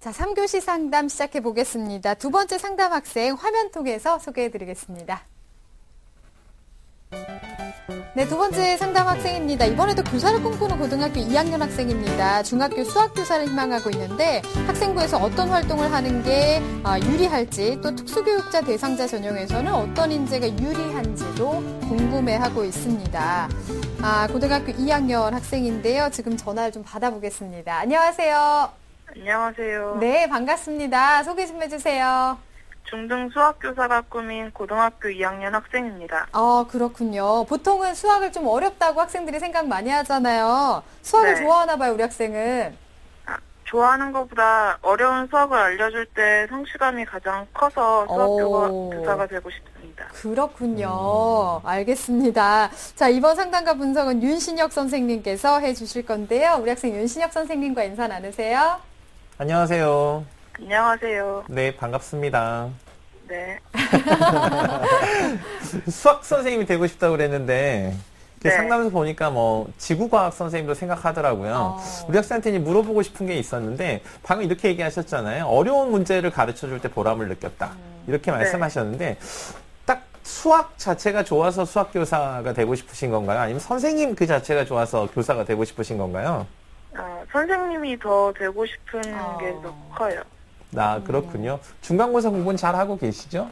자, 3교시 상담 시작해 보겠습니다. 두 번째 상담 학생 화면 통해서 소개해 드리겠습니다. 네, 두 번째 상담 학생입니다. 이번에도 교사를 꿈꾸는 고등학교 2학년 학생입니다. 중학교 수학교사를 희망하고 있는데 학생부에서 어떤 활동을 하는 게 유리할지, 또 특수교육자 대상자 전형에서는 어떤 인재가 유리한지도 궁금해하고 있습니다. 고등학교 2학년 학생인데요. 지금 전화를 좀 받아보겠습니다. 안녕하세요. 안녕하세요. 네, 반갑습니다. 소개 좀 해주세요. 중등 수학교사가 꿈인 고등학교 2학년 학생입니다. 그렇군요. 보통은 수학을 좀 어렵다고 학생들이 생각 많이 하잖아요. 수학을 네. 좋아하나 봐요, 우리 학생은. 좋아하는 것보다 어려운 수학을 알려줄 때 성취감이 가장 커서 수학교사가 되고 싶습니다. 그렇군요. 알겠습니다. 자, 이번 상담과 분석은 윤신혁 선생님께서 해주실 건데요. 우리 학생 윤신혁 선생님과 인사 나누세요. 안녕하세요. 안녕하세요. 네, 반갑습니다. 네. 수학 선생님이 되고 싶다고 그랬는데 네. 상담에서 보니까 지구과학 선생님도 생각하더라고요. 우리 학생한테 물어보고 싶은 게 있었는데 방금 이렇게 얘기하셨잖아요. 어려운 문제를 가르쳐 줄 때 보람을 느꼈다. 이렇게 말씀하셨는데 딱 수학 자체가 좋아서 수학교사가 되고 싶으신 건가요? 아니면 선생님 그 자체가 좋아서 교사가 되고 싶으신 건가요? 선생님이 더 되고 싶은 게 더 커요. 그렇군요. 중간고사 공부는 잘 하고 계시죠?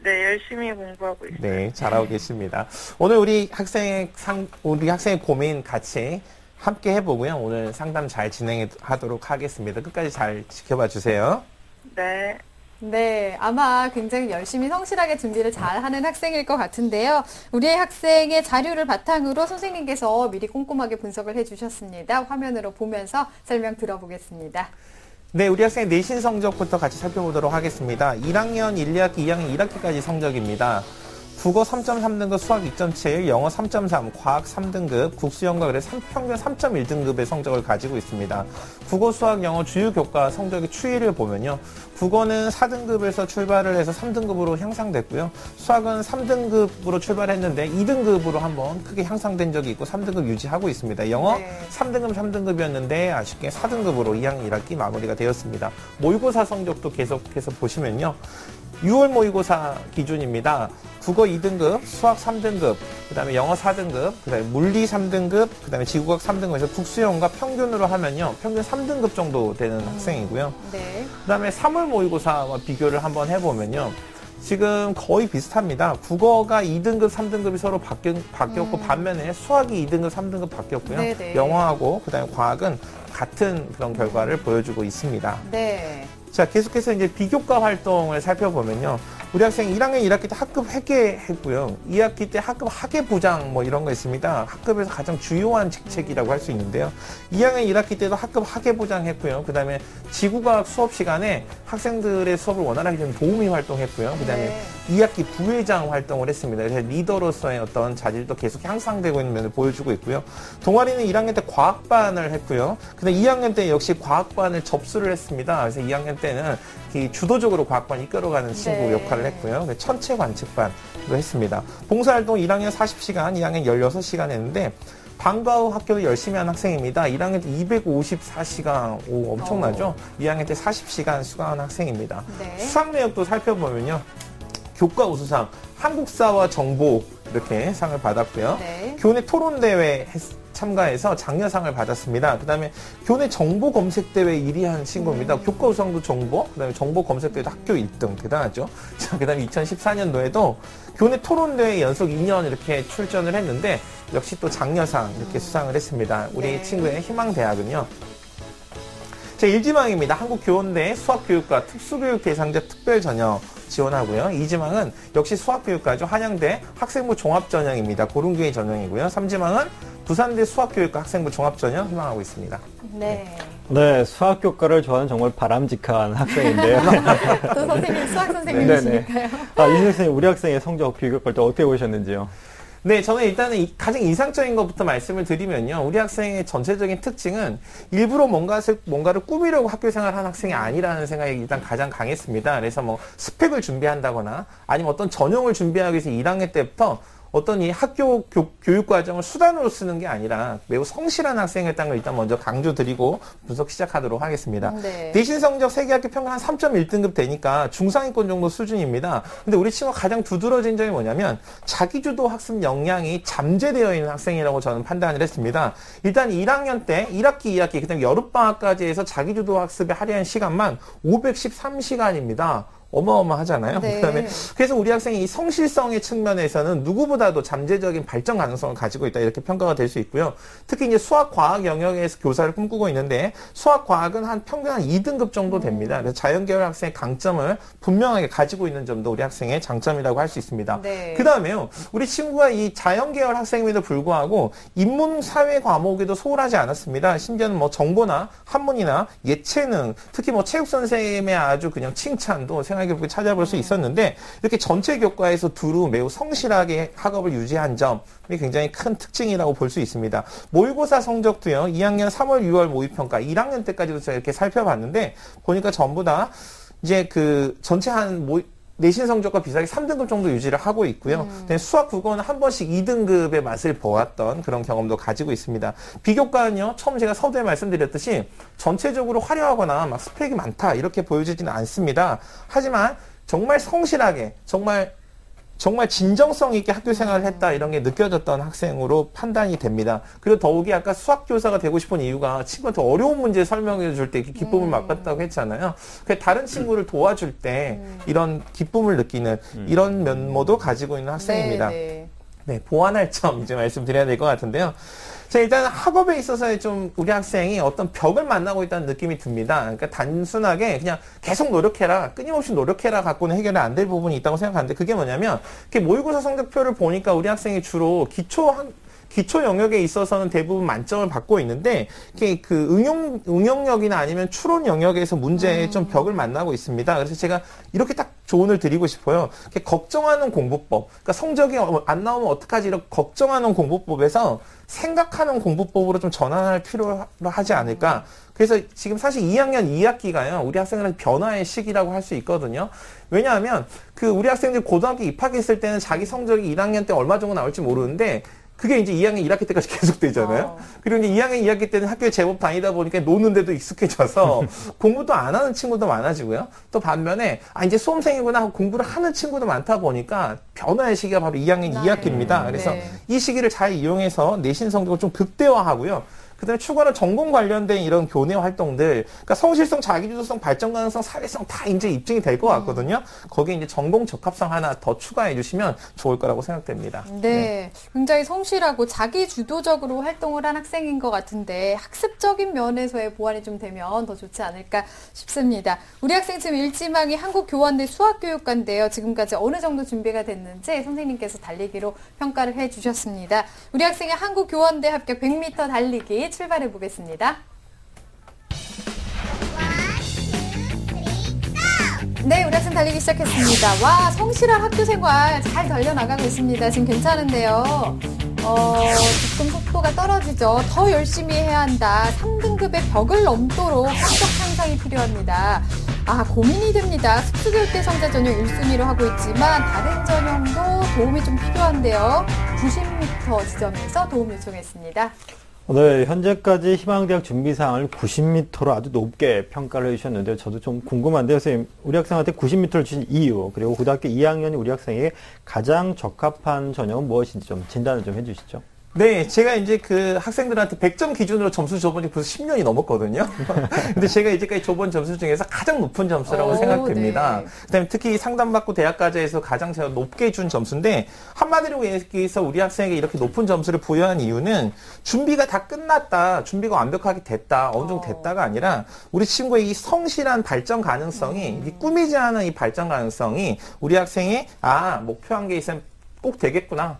네, 열심히 공부하고 있어요. 네, 잘하고 계십니다. 오늘 우리 학생의 고민 같이 함께 해보고요. 오늘 상담 잘 진행하도록 하겠습니다. 끝까지 잘 지켜봐 주세요. 네. 네, 아마 굉장히 열심히 성실하게 준비를 잘 하는 학생일 것 같은데요. 우리 학생의 자료를 바탕으로 선생님께서 미리 꼼꼼하게 분석을 해주셨습니다. 화면으로 보면서 설명 들어보겠습니다. 네, 우리 학생의 내신 성적부터 같이 살펴보도록 하겠습니다. 1학년 1, 2학기, 2학년 1학기까지 성적입니다. 국어 3.3등급, 수학 2.7, 영어 3.3, 과학 3등급, 국수영과 그래서 평균 3.1등급의 성적을 가지고 있습니다. 국어, 수학, 영어 주요 교과 성적의 추이를 보면요. 국어는 4등급에서 출발을 해서 3등급으로 향상됐고요. 수학은 3등급으로 출발했는데 2등급으로 한번 크게 향상된 적이 있고 3등급 유지하고 있습니다. 영어 3등급이었는데 아쉽게 4등급으로 2학년 1학기 마무리가 되었습니다. 모의고사 성적도 계속해서 보시면요. 6월 모의고사 기준입니다. 국어 2등급, 수학 3등급, 그 다음에 영어 4등급, 그 다음에 물리 3등급, 그 다음에 지구과학 3등급에서 국수영과 평균으로 하면요. 평균 3등급 정도 되는 학생이고요. 네. 그 다음에 3월 모의고사와 비교를 한번 해보면요. 지금 거의 비슷합니다. 국어가 2등급, 3등급이 서로 바뀌었고 반면에 수학이 2등급, 3등급 바뀌었고요. 네네. 영어하고 그 다음에 과학은 같은 그런 결과를 보여주고 있습니다. 네. 자, 계속해서 이제 비교과 활동을 살펴보면요. 우리 학생 1학년 1학기 때 학급 회계했고요. 2학기 때 학급 학예부장 이런 거 있습니다. 학급에서 가장 주요한 직책이라고 할 수 있는데요. 2학년 1학기 때도 학급 학예부장 했고요. 그 다음에 지구과학 수업 시간에 학생들의 수업을 원활하게 좀 도우미 활동했고요. 그 다음에 2학기 부회장 활동을 했습니다. 그래서 리더로서의 어떤 자질도 계속 향상되고 있는 면을 보여주고 있고요. 동아리는 1학년 때 과학반을 했고요. 근데 2학년 때 역시 과학반을 접수를 했습니다. 그래서 2학년 때는 주도적으로 과학반 이끌어가는 친구 역할을 했고요. 천체 관측반도 했습니다. 봉사활동 1학년 40시간, 2학년 16시간 했는데 방과 후 학교를 열심히 한 학생입니다. 1학년 때 254시간, 엄청나죠? 2학년 때 40시간 수강한 학생입니다. 네. 수학 내역도 살펴보면요. 교과 우수상, 한국사와 정보 이렇게 상을 받았고요. 네. 교내 토론대회 참가해서 장려상을 받았습니다. 그 다음에 교내 정보 검색대회 1위한 친구입니다. 교과 우수상도 정보, 그 다음에 정보 검색대회도 학교 1등. 대단하죠? 자, 그 다음에 2014년도에도 교내 토론대회 연속 2년 이렇게 출전을 했는데 역시 또 장려상 이렇게 수상을 했습니다. 우리 친구의 희망대학은요. 자, 1지망입니다. 한국교원대 수학교육과 특수교육 대상자 특별전형 지원하고요. 2지망은 역시 수학교육과죠. 한양대 학생부 종합전형입니다. 고른교회 전형이고요. 3지망은 부산대 수학교육과 학생부 종합전형 희망하고 있습니다. 네. 네, 수학교과를 좋아하는 정말 바람직한 학생인데요. 또 선생님, 수학 선생님이시니까요. 이 선생님, 우리 학생의 성적 비교할 때 어떻게 보셨는지요? 네, 저는 일단은 가장 인상적인 것부터 말씀을 드리면요. 우리 학생의 전체적인 특징은 일부러 뭔가를 꾸미려고 학교 생활하는 학생이 아니라는 생각이 일단 가장 강했습니다. 그래서 스펙을 준비한다거나 아니면 어떤 전형을 준비하기 위해서 1학년 때부터 어떤 이 학교 교육 과정을 수단으로 쓰는 게 아니라 매우 성실한 학생이었다는 걸 일단 먼저 강조드리고 분석 시작하도록 하겠습니다. 네. 내신 성적 세계학교 평균 한 3.1등급 되니까 중상위권 정도 수준입니다. 근데 우리 친구가 가장 두드러진 점이 뭐냐면 자기주도 학습 역량이 잠재되어 있는 학생이라고 저는 판단을 했습니다. 일단 1학년 때 1학기, 2학기, 그다음에 여름방학까지 해서 자기주도 학습에 할애한 시간만 513시간입니다. 어마어마하잖아요. 네. 그다음에 그래서 우리 학생이 이 성실성의 측면에서는 누구보다도 잠재적인 발전 가능성을 가지고 있다 이렇게 평가가 될 수 있고요. 특히 이제 수학, 과학 영역에서 교사를 꿈꾸고 있는데 수학, 과학은 한 평균 한 2등급 정도 됩니다. 그래서 자연계열 학생의 강점을 분명하게 가지고 있는 점도 우리 학생의 장점이라고 할 수 있습니다. 네. 그다음에요. 우리 친구가 이 자연계열 학생임에도 불구하고 인문, 사회 과목에도 소홀하지 않았습니다. 심지어는 뭐 정보나 한문이나 예체능, 특히 뭐 체육 선생님의 아주 그냥 칭찬도 생활교육에 찾아볼 수 있었는데 이렇게 전체 교과에서 두루 매우 성실하게 학업을 유지한 점이 굉장히 큰 특징이라고 볼 수 있습니다. 모의고사 성적도요. 2학년 3월, 6월 모의평가 1학년 때까지도 제가 이렇게 살펴봤는데 보니까 전부 다 이제 그 전체 내신 성적과 비슷하게 3등급 정도 유지를 하고 있고요. 수학, 국어는 한 번씩 2등급의 맛을 보았던 그런 경험도 가지고 있습니다. 비교과는요, 처음 제가 서두에 말씀드렸듯이 전체적으로 화려하거나 막 스펙이 많다 이렇게 보여지지는 않습니다. 하지만 정말 성실하게, 정말 진정성 있게 학교 생활을 했다 이런 게 느껴졌던 학생으로 판단이 됩니다. 그리고 더욱이 아까 수학교사가 되고 싶은 이유가 친구한테 어려운 문제 설명해 줄 때 기쁨을 맛봤다고 했잖아요. 다른 친구를 도와줄 때 이런 기쁨을 느끼는 이런 면모도 가지고 있는 학생입니다. 네, 보완할 점 이제 말씀드려야 될 것 같은데요. 자, 일단 학업에 있어서 좀 우리 학생이 어떤 벽을 만나고 있다는 느낌이 듭니다. 그러니까 단순하게 그냥 계속 노력해라, 끊임없이 노력해라 갖고는 해결이 안 될 부분이 있다고 생각하는데 그게 뭐냐면 이렇게 모의고사 성적표를 보니까 우리 학생이 주로 기초 영역에 있어서는 대부분 만점을 받고 있는데 이렇게 그 응용력이나 아니면 추론 영역에서 문제에 좀 벽을 만나고 있습니다. 그래서 제가 이렇게 딱 조언을 드리고 싶어요. 이렇게 걱정하는 공부법. 그러니까 성적이 안 나오면 어떡하지? 이렇게 걱정하는 공부법에서 생각하는 공부법으로 좀 전환할 필요가 하지 않을까. 그래서 지금 사실 2학년 2학기가요. 우리 학생들은 변화의 시기라고 할 수 있거든요. 왜냐하면 우리 학생들이 고등학교 입학했을 때는 자기 성적이 1학년 때 얼마 정도 나올지 모르는데 그게 이제 2학년 1학기 때까지 계속 되잖아요. 그리고 이제 2학년 2학기 때는 학교에 제법 다니다 보니까 노는데도 익숙해져서 공부도 안 하는 친구도 많아지고요. 또 반면에 이제 수험생이구나 하고 공부를 하는 친구도 많다 보니까 변화의 시기가 바로 2학년 2학기입니다. 그래서 이 시기를 잘 이용해서 내신 성적을 좀 극대화하고요. 그다음에 추가로 전공 관련된 이런 교내 활동들, 그러니까 성실성, 자기주도성, 발전 가능성, 사회성 다 이제 입증이 될 것 같거든요. 거기에 이제 전공 적합성 하나 더 추가해 주시면 좋을 거라고 생각됩니다. 네, 굉장히 성실하고 자기주도적으로 활동을 한 학생인 것 같은데 학습적인 면에서의 보완이 좀 되면 더 좋지 않을까 싶습니다. 우리 학생 지금 일지망이 한국교원대 수학교육과인데요. 지금까지 어느 정도 준비가 됐는지 선생님께서 달리기로 평가를 해주셨습니다. 우리 학생의 한국교원대 합격 100m 달리기 출발해 보겠습니다. 네, 우리 학생 달리기 시작했습니다. 와, 성실한 학교 생활 잘 달려나가고 있습니다. 지금 괜찮은데요. 조금 속도가 떨어지죠. 더 열심히 해야 한다. 3등급의 벽을 넘도록 성적 향상이 필요합니다. 고민이 됩니다. 특수교육대 성자 전형 1순위로 하고 있지만 다른 전형도 도움이 좀 필요한데요. 90m 지점에서 도움 요청했습니다. 네, 현재까지 희망대학 준비사항을 90m로 아주 높게 평가를 해주셨는데요. 저도 좀 궁금한데요. 선생님, 우리 학생한테 90m를 주신 이유, 그리고 고등학교 2학년이 우리 학생에게 가장 적합한 전형은 무엇인지 좀 진단을 좀 해주시죠. 네, 제가 이제 학생들한테 100점 기준으로 점수 줘본 지 벌써 10년이 넘었거든요. 근데 제가 이제까지 줘본 점수 중에서 가장 높은 점수라고 생각됩니다. 네. 그다음에 특히 상담받고 대학까지 해서 가장 제가 높게 준 점수인데 한마디로 얘기해서 우리 학생에게 이렇게 높은 점수를 부여한 이유는 준비가 다 끝났다, 준비가 완벽하게 됐다, 어느 정도 됐다가 아니라 우리 친구의 이 성실한 발전 가능성이, 이 꾸미지 않은 이 발전 가능성이 우리 학생이 목표한 게 있으면 꼭 되겠구나.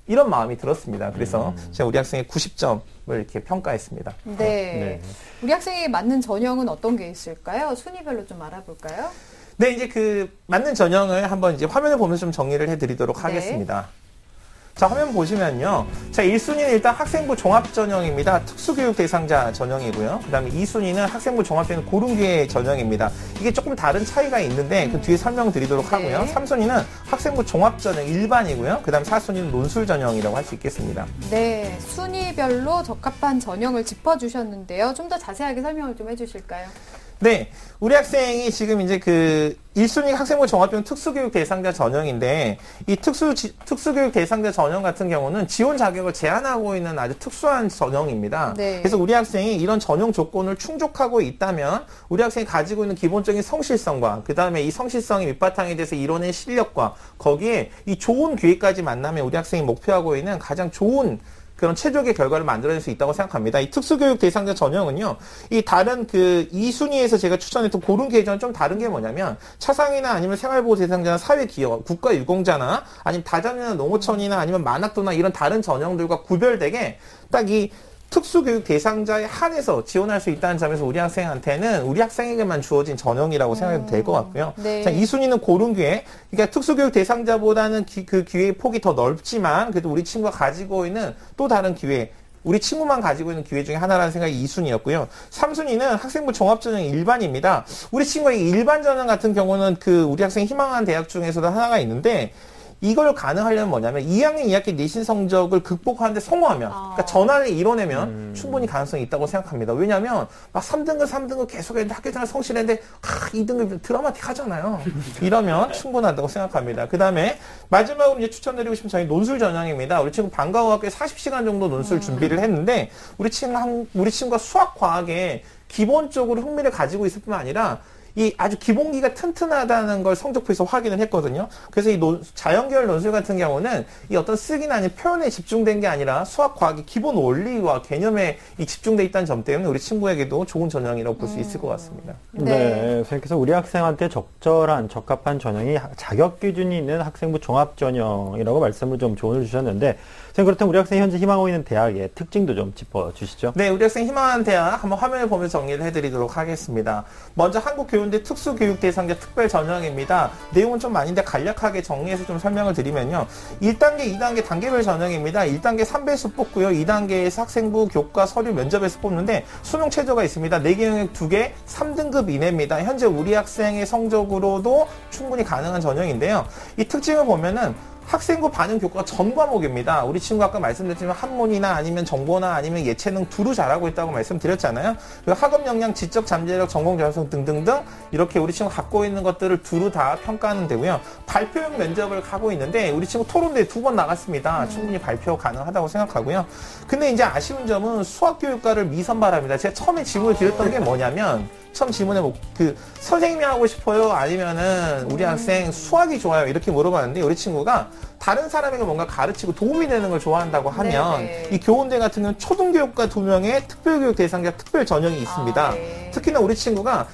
이런 마음이 들었습니다. 그래서 제가 우리 학생의 90점을 이렇게 평가했습니다. 네. 우리 학생에게 맞는 전형은 어떤 게 있을까요? 순위별로 좀 알아볼까요? 네, 이제 맞는 전형을 한번 이제 화면을 보면서 좀 정리를 해드리도록 하겠습니다. 자, 화면 보시면요. 자, 1순위는 일단 학생부 종합 전형입니다. 특수교육 대상자 전형이고요. 그 다음에 2순위는 학생부 종합되는 고른기회 전형입니다. 이게 조금 다른 차이가 있는데 그 뒤에 설명드리도록 하고요. 네. 3순위는 학생부 종합 전형 일반이고요. 그 다음 4순위는 논술 전형이라고 할 수 있겠습니다. 네, 순위별로 적합한 전형을 짚어주셨는데요. 좀 더 자세하게 설명을 좀 해주실까요? 네, 우리 학생이 지금 이제 그 1순위 학생부 종합형 특수교육 대상자 전형인데 이 특수교육 대상자 전형 같은 경우는 지원 자격을 제한하고 있는 아주 특수한 전형입니다. 네. 그래서 우리 학생이 이런 전형 조건을 충족하고 있다면 우리 학생이 가지고 있는 기본적인 성실성과 그 다음에 이 성실성이 밑바탕에 대해서 이뤄낸 실력과 거기에 이 좋은 기회까지 만나면 우리 학생이 목표하고 있는 가장 좋은 그런 최적의 결과를 만들어낼 수 있다고 생각합니다. 이 특수교육 대상자 전형은요, 이 다른 그 2순위에서 제가 추천했던 고른기회전은 좀 다른 게 뭐냐면, 차상위나 아니면 생활보호 대상자나 사회기업, 국가유공자나 아니면 다자녀나 농어촌이나 아니면 만학도나 이런 다른 전형들과 구별되게 딱 이 특수교육 대상자에 한해서 지원할 수 있다는 점에서 우리 학생한테는 우리 학생에게만 주어진 전형이라고 생각해도 될 것 같고요. 네. 자, 2순위는 고른기회. 그러니까 특수교육 대상자보다는 그 기회의 폭이 더 넓지만 그래도 우리 친구가 가지고 있는 또 다른 기회, 우리 친구만 가지고 있는 기회 중에 하나라는 생각이 2순위였고요. 3순위는 학생부 종합전형 일반입니다. 우리 친구의 일반 전형 같은 경우는 그 우리 학생이 희망하는 대학 중에서도 하나가 있는데 이걸 가능하려면 뭐냐면 2학년 2학기 내신 성적을 극복하는데 성공하면 그러니까 전환을 이뤄내면 충분히 가능성이 있다고 생각합니다. 왜냐하면 막 3등급 계속했는데 학교생활 성실했는데 2등급 드라마틱하잖아요. 이러면 충분하다고 생각합니다. 그 다음에 마지막으로 이제 추천드리고 싶은 저희 논술 전형입니다. 우리 친구 방과후학교에 40시간 정도 논술 준비를 했는데 우리 친구가 수학 과학에 기본적으로 흥미를 가지고 있을 뿐만 아니라 이 아주 기본기가 튼튼하다는 걸 성적표에서 확인을 했거든요. 그래서 이 자연계열 논술 같은 경우는 이 어떤 쓰기나 아니면 표현에 집중된 게 아니라 수학, 과학의 기본 원리와 개념에 이 집중돼 있다는 점 때문에 우리 친구에게도 좋은 전형이라고 볼 수 있을 것 같습니다. 네. 그래서 우리 학생한테 적합한 전형이 자격 기준이 있는 학생부 종합 전형이라고 말씀을 좀 조언을 주셨는데, 선생님 그렇다면 우리 학생이 현재 희망하고 있는 대학의 특징도 좀 짚어주시죠. 네, 우리 학생 희망하는 대학 한번 화면을 보면서 정리를 해드리도록 하겠습니다. 먼저 한국교육대 특수교육대상자 특별전형입니다. 내용은 좀 많은데 간략하게 정리해서 좀 설명을 드리면요. 1단계, 2단계 단계별 전형입니다. 1단계 3배수 뽑고요. 2단계에서 학생부 교과 서류 면접에서 뽑는데 수능 최저가 있습니다. 4개 영역 2개 3등급 이내입니다. 현재 우리 학생의 성적으로도 충분히 가능한 전형인데요. 이 특징을 보면은 학생부 반영 교과가 전 과목입니다. 우리 친구 아까 말씀드렸지만 한문이나 아니면 정보나 아니면 예체능 두루 잘하고 있다고 말씀드렸잖아요. 그리고 학업 역량, 지적 잠재력, 전공 전성 등등등 이렇게 우리 친구 갖고 있는 것들을 두루 다 평가하는 데고요. 발표형 면접을 가고 있는데 우리 친구 토론대에 2번 나갔습니다. 충분히 발표 가능하다고 생각하고요. 근데 이제 아쉬운 점은 수학교육과를 미선발합니다. 제가 처음에 질문을 드렸던 게 뭐냐면 처음 질문에 선생님이 하고 싶어요? 아니면은 우리 학생 수학이 좋아요? 이렇게 물어봤는데 우리 친구가 다른 사람에게 뭔가 가르치고 도움이 되는 걸 좋아한다고 하면 네네. 이 교원대 같은 경우는 초등교육과 2명의 특별교육 대상자 특별 전형이 있습니다. 네. 특히나 우리 친구가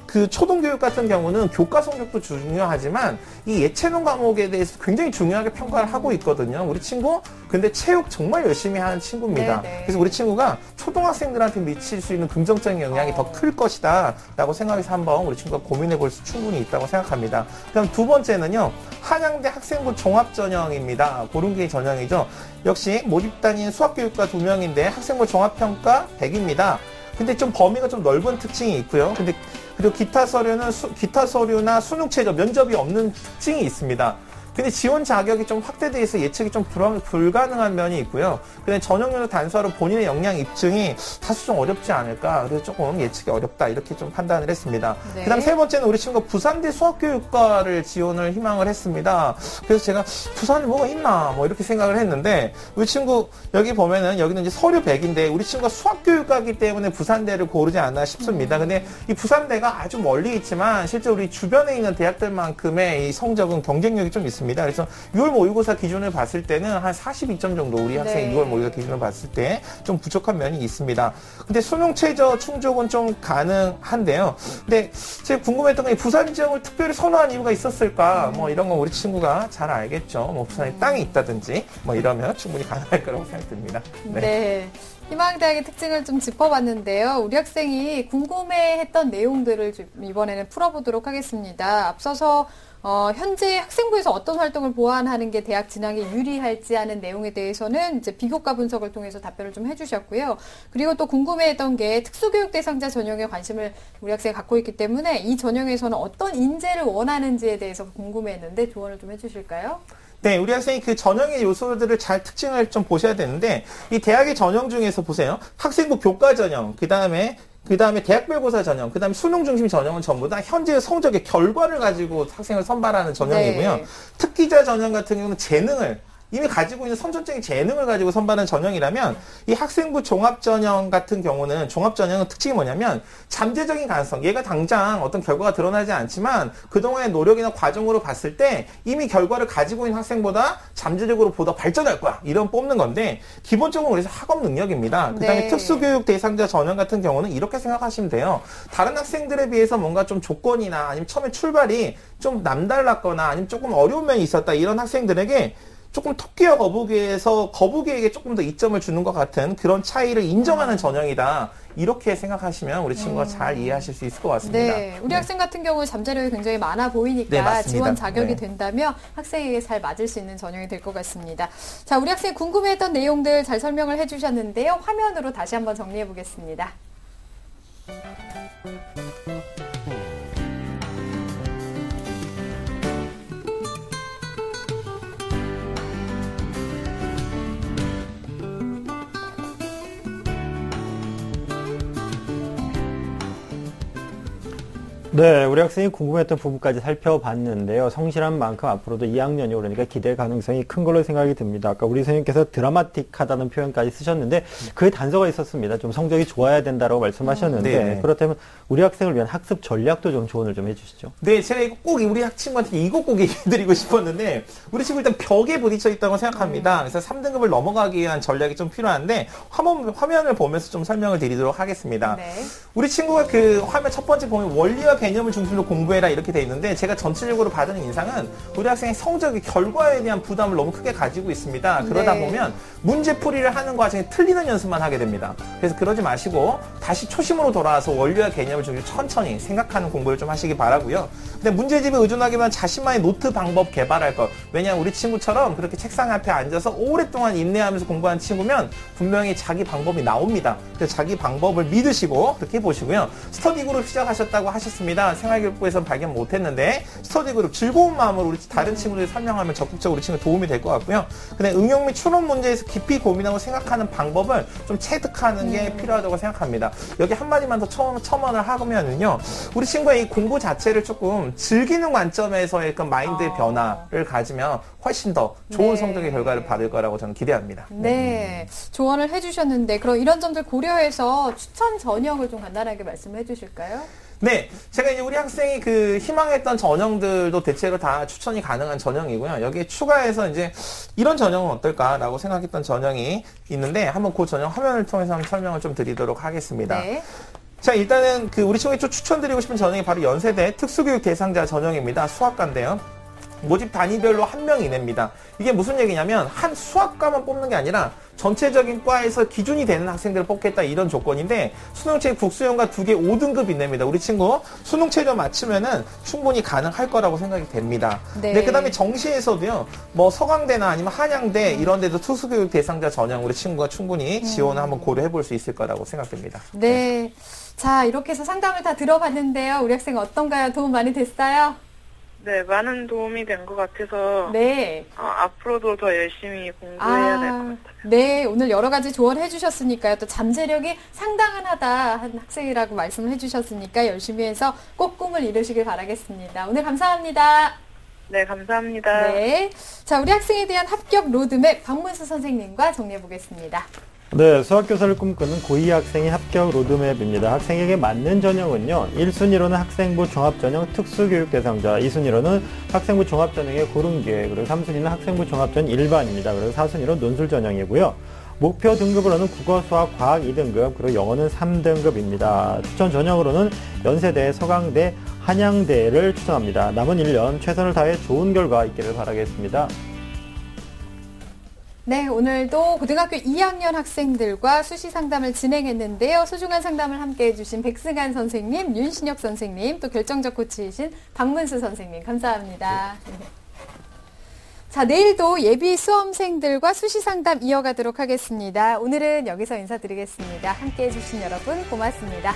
그 초등교육 같은 경우는 교과 성적도 중요하지만 이 예체능 과목에 대해서 굉장히 중요하게 평가를 하고 있거든요. 우리 친구 근데 체육 정말 열심히 하는 친구입니다. 네네. 그래서 우리 친구가 초등학생들한테 미칠 수 있는 긍정적인 영향이 더 클 것이다 라고 생각해서 한번 우리 친구가 고민해 볼 수 충분히 있다고 생각합니다. 그다음 두 번째는요. 한양대 학생부 종합전형입니다. 고른기회 전형이죠. 역시 모집단인 수학교육과 2명인데 학생부 종합평가 100입니다. 근데 좀 범위가 좀 넓은 특징이 있고요. 그리고 기타 서류나 수능 최저 면접이 없는 특징이 있습니다. 근데 지원 자격이 좀 확대돼 있어 예측이 좀 불가능한 면이 있고요. 근데 전형률 단수화로 본인의 역량 입증이 다소 좀 어렵지 않을까. 그래서 조금 예측이 어렵다 이렇게 좀 판단을 했습니다. 네. 그다음 세 번째는 우리 친구가 부산대 수학교육과를 지원을 희망을 했습니다. 그래서 제가 부산에 뭐가 있나 뭐 이렇게 생각을 했는데 우리 친구 여기 보면은 여기는 이제 서류 100인데 우리 친구가 수학교육과이기 때문에 부산대를 고르지 않나 싶습니다. 근데 이 부산대가 아주 멀리 있지만 실제 우리 주변에 있는 대학들만큼의 이 성적은 경쟁력이 좀 있습니다. 그래서 6월 모의고사 기준을 봤을 때는 한 42점 정도 우리 학생이 네. 6월 모의고사 기준을 봤을 때 좀 부족한 면이 있습니다. 근데 수능 최저 충족은 좀 가능한데요. 근데 제가 궁금했던 건 부산 지역을 특별히 선호한 이유가 있었을까? 뭐 이런 건 우리 친구가 잘 알겠죠. 뭐 부산에 땅이 있다든지 뭐 이러면 충분히 가능할 거라고 생각됩니다. 네. 희망대학의 특징을 좀 짚어봤는데요. 우리 학생이 궁금해했던 내용들을 좀 이번에는 풀어보도록 하겠습니다. 앞서서 현재 학생부에서 어떤 활동을 보완하는 게 대학 진학에 유리할지 하는 내용에 대해서는 이제 비교과 분석을 통해서 답변을 좀 해주셨고요. 그리고 또 궁금해했던 게 특수교육 대상자 전형에 관심을 우리 학생이 갖고 있기 때문에 이 전형에서는 어떤 인재를 원하는지에 대해서 궁금해했는데 조언을 좀 해주실까요? 네, 우리 학생이 그 전형의 요소들을 잘 특징을 좀 보셔야 되는데, 이 대학의 전형 중에서 보세요. 학생부 교과 전형, 그 다음에 대학별고사 전형, 그 다음에 수능 중심 전형은 전부 다 현재의 성적의 결과를 가지고 학생을 선발하는 전형이고요. 네. 특기자 전형 같은 경우는 재능을, 이미 가지고 있는 선천적인 재능을 가지고 선발하는 전형이라면, 이 학생부 종합전형 같은 경우는, 종합전형은 특징이 뭐냐면 잠재적인 가능성, 얘가 당장 어떤 결과가 드러나지 않지만 그동안의 노력이나 과정으로 봤을 때 이미 결과를 가지고 있는 학생보다 잠재적으로 보다 발전할 거야, 이런 뽑는 건데, 기본적으로 그래서 학업 능력입니다. 그 다음에 네. 특수교육 대상자 전형 같은 경우는 이렇게 생각하시면 돼요. 다른 학생들에 비해서 뭔가 좀 조건이나 아니면 처음에 출발이 좀 남달랐거나 아니면 조금 어려운 면이 있었다, 이런 학생들에게 조금 토끼와 거북이에서 거북이에게 조금 더 이점을 주는 것 같은 그런 차이를 인정하는 전형이다, 이렇게 생각하시면 우리 친구가 잘 이해하실 수 있을 것 같습니다. 네, 우리 학생 같은 경우 잠재력이 굉장히 많아 보이니까 네, 맞습니다. 지원 자격이 네. 된다면 학생에게 잘 맞을 수 있는 전형이 될 것 같습니다. 자, 우리 학생이 궁금해했던 내용들 잘 설명을 해주셨는데요. 화면으로 다시 한번 정리해 보겠습니다. 네, 우리 학생이 궁금했던 부분까지 살펴봤는데요. 성실한 만큼 앞으로도 2학년이 오르니까 기대 가능성이 큰 걸로 생각이 듭니다. 아까 우리 선생님께서 드라마틱하다는 표현까지 쓰셨는데 그 단서가 있었습니다. 좀 성적이 좋아야 된다라고 말씀하셨는데 네. 그렇다면 우리 학생을 위한 학습 전략도 좀 조언을 좀 해주시죠. 네, 제가 이거 꼭 우리 친구한테 이거 꼭 얘기해드리고 싶었는데, 우리 친구 일단 벽에 부딪혀 있다고 생각합니다. 그래서 3등급을 넘어가기 위한 전략이 좀 필요한데, 화면을 보면서 좀 설명을 드리도록 하겠습니다. 네. 우리 친구가 그 화면 첫 번째 보면 원리와 개념을 중심으로 공부해라, 이렇게 돼 있는데, 제가 전체적으로 받은 인상은 우리 학생의 성적의 결과에 대한 부담을 너무 크게 가지고 있습니다. 그러다 네. 보면 문제풀이를 하는 과정에 틀리는 연습만 하게 됩니다. 그래서 그러지 마시고 다시 초심으로 돌아와서 원리와 개념을 중심으로 천천히 생각하는 공부를 좀 하시기 바라고요. 근데 문제집에 의존하기보다는 자신만의 노트 방법 개발할 것. 왜냐하면 우리 친구처럼 그렇게 책상 앞에 앉아서 오랫동안 인내하면서 공부하는 친구면 분명히 자기 방법이 나옵니다. 그래서 자기 방법을 믿으시고 그렇게 해보시고요. 스터디 그룹 시작하셨다고 하셨습니다. 생활교육부에서는 발견 못했는데 스터디 그룹 즐거운 마음으로 우리 다른 친구들이 설명하면 적극적으로 우리 친구 도움이 될 것 같고요. 근데 응용 및 추론 문제에서 깊이 고민하고 생각하는 방법을 좀 체득하는 게 필요하다고 생각합니다. 여기 한마디만 더 첨언을 하면은요, 우리 친구의 이 공부 자체를 조금 즐기는 관점에서의 그 마인드의 변화를 가지면 훨씬 더 좋은 네. 성적의 결과를 받을 거라고 저는 기대합니다. 네, 조언을 해주셨는데 그럼 이런 점들 고려해서 추천 전형을 좀 간단하게 말씀해 주실까요? 네, 제가 이제 우리 학생이 그 희망했던 전형들도 대체로 다 추천이 가능한 전형이고요. 여기에 추가해서 이제 이런 전형은 어떨까라고 생각했던 전형이 있는데, 한번 그 전형 화면을 통해서 한번 설명을 좀 드리도록 하겠습니다. 네. 자, 일단은 그 우리 친구에게 좀 추천드리고 싶은 전형이 바로 연세대 특수교육 대상자 전형입니다. 수학과인데요. 모집 단위별로 1명 이내입니다. 이게 무슨 얘기냐면 한 수학과만 뽑는 게 아니라 전체적인 과에서 기준이 되는 학생들을 뽑겠다, 이런 조건인데, 수능체 국수연과 2개 5등급 이내입니다. 우리 친구 수능 최저 맞추면은 충분히 가능할 거라고 생각이 됩니다. 네. 그다음에 정시에서도요, 뭐 서강대나 아니면 한양대 이런 데도 특수교육 대상자 전형 우리 친구가 충분히 지원을 한번 고려해 볼 수 있을 거라고 생각됩니다. 네. 자, 이렇게 해서 상담을 다 들어봤는데요. 우리 학생 어떤가요? 도움 많이 됐어요? 네, 많은 도움이 된 것 같아서 네. 앞으로도 더 열심히 공부해야 될 것 같아요. 네, 오늘 여러 가지 조언을 해주셨으니까요. 또 잠재력이 상당하다 한 학생이라고 말씀을 해주셨으니까 열심히 해서 꼭 꿈을 이루시길 바라겠습니다. 오늘 감사합니다. 네, 감사합니다. 네. 자, 우리 학생에 대한 합격 로드맵 박문수 선생님과 정리해 보겠습니다. 네, 수학교사를 꿈꾸는 고2 학생의 합격 로드맵입니다. 학생에게 맞는 전형은요, 1순위로는 학생부 종합전형 특수교육 대상자, 2순위로는 학생부 종합전형의 고른기회, 그리고 3순위는 학생부 종합전 일반입니다. 그리고 4순위로 논술 전형이고요. 목표 등급으로는 국어, 수학, 과학 2등급, 그리고 영어는 3등급입니다. 추천 전형으로는 연세대, 서강대, 한양대를 추천합니다. 남은 1년 최선을 다해 좋은 결과 있기를 바라겠습니다. 네, 오늘도 고등학교 2학년 학생들과 수시 상담을 진행했는데요. 소중한 상담을 함께 해주신 백승한 선생님, 윤신혁 선생님, 또 결정적 코치이신 박문수 선생님, 감사합니다. 네. 자, 내일도 예비 수험생들과 수시 상담 이어가도록 하겠습니다. 오늘은 여기서 인사드리겠습니다. 함께 해주신 여러분 고맙습니다.